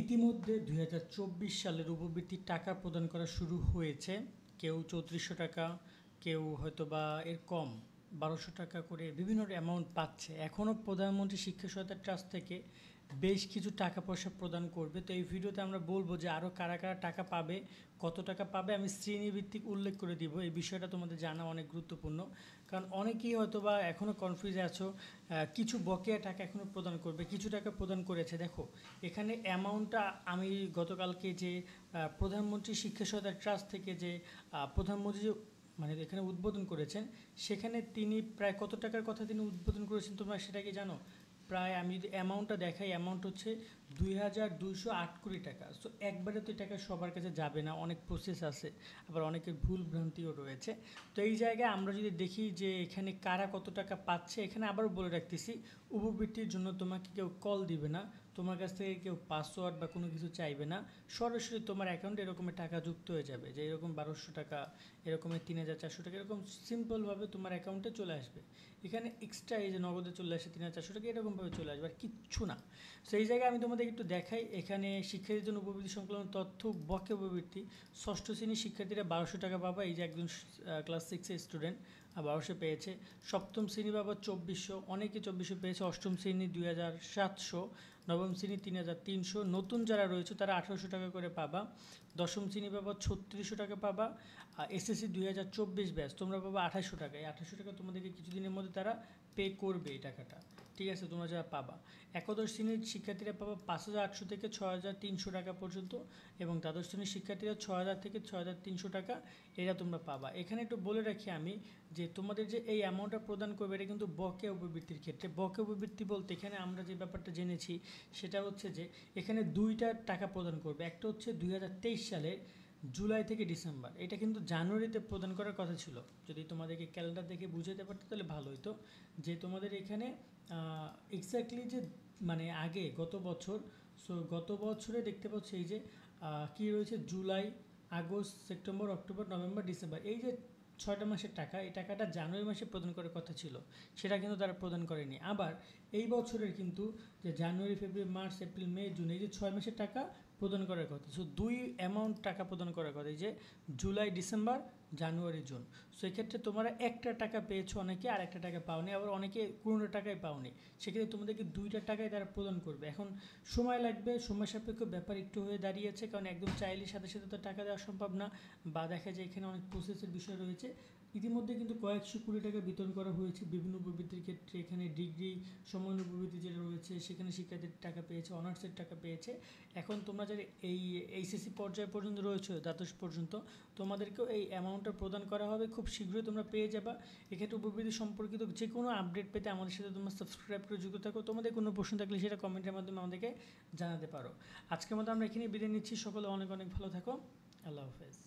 ইতিমধ্যে ২০২৪ সালের উপবৃত্তির টাকা প্রদান করা শুরু হয়েছে। কেউ ৩৪০০ টাকা, কেউ হয়তো বা এর কম ১২০০ টাকা করে বিভিন্ন অ্যামাউন্ট পাচ্ছে। এখনও প্রধানমন্ত্রী শিক্ষা সহায়তা ট্রাস্ট থেকে বেশ কিছু টাকা পয়সা প্রদান করবে। তো এই ভিডিওতে আমরা বলবো যে আরও কারা কারা টাকা পাবে, কত টাকা পাবে, আমি শ্রেণীভিত্তিক উল্লেখ করে দিব। এই বিষয়টা তোমাদের জানা অনেক গুরুত্বপূর্ণ, কারণ অনেকেই হয়তো বা এখনও কনফিউজ আছো। কিছু বকেয়া টাকা এখনও প্রদান করবে, কিছু টাকা প্রদান করেছে। দেখো এখানে অ্যামাউন্টটা আমি গতকালকে যে প্রধানমন্ত্রী শিক্ষা সহায়তা ট্রাস্ট থেকে যে প্রধানমন্ত্রী যে মানে এখানে উদ্বোধন করেছেন, সেখানে তিনি প্রায় কত টাকার কথা তিনি উদ্বোধন করেছেন তোমরা সেটা কি জানো? প্রায় আমি যদি অ্যামাউন্টটা দেখাই, অ্যামাউন্ট হচ্ছে ২,২০৮ কোটি টাকা। সো একবারে তো এই টাকা সবার কাছে যাবে না, অনেক প্রসেস আছে, আবার অনেকের ভুল ভ্রান্তিও রয়েছে। তো এই জায়গায় আমরা যদি দেখি যে এখানে কারা কত টাকা পাচ্ছে, এখানে আবারও বলে রাখতেছি, উপবৃত্তির জন্য তোমাকে কেউ কল দিবে না, তোমার কাছ থেকে কেউ পাসওয়ার্ড বা কোনো কিছু চাইবে না। সরাসরি তোমার অ্যাকাউন্টে এরকমের টাকা যুক্ত হয়ে যাবে, যে এরকম ১২০০ টাকা, এরকমের ৩,৪০০ টাকা, এরকম সিম্পলভাবে তোমার অ্যাকাউন্টে চলে আসবে। এখানে এক্সট্রা এই যে নগদে চলে আসে ৩,৪০০ টাকা, এরকমভাবে চলে আসবে, আর কিচ্ছু না। সেই জায়গায় আমি তোমাদের একটু দেখাই, এখানে শিক্ষার্থীর জন্য উপবৃত্তি সংক্রান্ত তথ্য, বকেয়া উপবৃত্তি। ষষ্ঠ শ্রেণীর শিক্ষার্থীরা ১২০০ টাকা পাবা, এই যে একজন ক্লাস 6-এর স্টুডেন্ট ১২০০ পেয়েছে। সপ্তম শ্রেণী পাবা ২৪০০, অনেকে ২৪০০ পেয়েছে। অষ্টম শ্রেণী ২,৭০০, নবম শ্রেণী ৩,৩০০, নতুন যারা রয়েছে তারা ১৮০০ টাকা করে পাবা। দশম শ্রেণী পাবা ৩৬০০ টাকা পাবা। এসএসসি ২০২৪ ব্যাচ তোমরা পাবা ২৮০০ টাকা। এই ২৮০০ টাকা তোমাদেরকে কিছুদিনের মধ্যে তারা পে করবে এই টাকাটা, ঠিক আছে, তোমরা যারা পাবা। একাদশ শ্রেণীর শিক্ষার্থীরা পাবা ৫,৮০০ থেকে ৬,৩০০ টাকা পর্যন্ত, এবং দ্বাদশ শ্রেণীর শিক্ষার্থীরা ৬,০০০ থেকে ৬,৩০০ টাকা এরা তোমরা পাবা। এখানে একটু বলে রাখি আমি যে তোমাদের যে এই অ্যামাউন্টটা প্রদান করবে, এটা কিন্তু বকেয়া উপবৃত্তির ক্ষেত্রে। বকেয়া উপবৃত্তি বলতে এখানে আমরা যে ব্যাপারটা জেনেছি সেটা হচ্ছে যে এখানে দুইটা টাকা প্রদান করবে। একটা হচ্ছে ২০২৩ সালের জুলাই থেকে ডিসেম্বর, এটা কিন্তু জানুয়ারিতে প্রদান করার কথা ছিল। যদি তোমাদেরকে ক্যালেন্ডার দেখে বুঝাতে পারতো তাহলে ভালো হতো, যে তোমাদের এখানে এক্স্যাক্টলি যে মানে আগে গত বছর, সো গত বছরে দেখতে পাচ্ছি এই যে কী রয়েছে, July, August, September, October, November, December, এই যে ৬টা মাসের টাকা, এই টাকাটা জানুয়ারি মাসে প্রদান করার কথা ছিল, সেটা কিন্তু তারা প্রদান করেনি। আবার এই বছরের কিন্তু যে জানুয়ারি, ফেব্রুয়ারি, মার্চ, এপ্রিল, মে, জুন, এই যে ৬ মাসের টাকা প্রদান করার কথা। সো দুই অ্যামাউন্ট টাকা প্রদান করার কথা, এই যে জুলাই, ডিসেম্বর, জানুয়ারি, জুন। সো এক্ষেত্রে তোমরা একটা টাকা পেয়েছো অনেকে, আর একটা টাকা পাওনি, আবার অনেকে কোনো টাকাই পাওনি। সেক্ষেত্রে তোমাদেরকে দুইটা টাকাই তারা প্রদান করবে। এখন সময় লাগবে, সময় সাপেক্ষ ব্যাপার একটু হয়ে দাঁড়িয়েছে, কারণ একদম চাইলে সাথে সাথে তো টাকা দেওয়া সম্ভব না, বা দেখা যায় এখানে অনেক প্রসেসের বিষয় রয়েছে। ইতিমধ্যে কিন্তু কয়েকশো কোটি টাকা বিতরণ করা হয়েছে বিভিন্ন উপবৃত্তির ক্ষেত্রে। এখানে ডিগ্রি সমন্বয় উপবৃত্তি যেটা রয়েছে, সেখানে শিক্ষার্থীর টাকা পেয়েছে, অনার্সের টাকা পেয়েছে। এখন তোমরা যারা এই এইচএসসি পর্যায় পর্যন্ত রয়েছে, দ্বাদশ পর্যন্ত, তোমাদেরকেও এই অ্যামাউন্টটা প্রদান করা হবে, খুব শীঘ্রই তোমরা পেয়ে যাবা। এক্ষেত্রে উপবৃত্তি সম্পর্কিত যে কোনো আপডেট পেতে আমাদের সাথে তোমরা সাবস্ক্রাইব করে যুক্ত থাকো। তোমাদের কোনো প্রশ্ন থাকলে সেটা কমেন্টের মাধ্যমে আমাদেরকে জানাতে পারো। আজকের মতো আমরা এখানেই বিদায় নিচ্ছি। সকলে অনেক অনেক ভালো থাকো। আল্লাহ হাফেজ।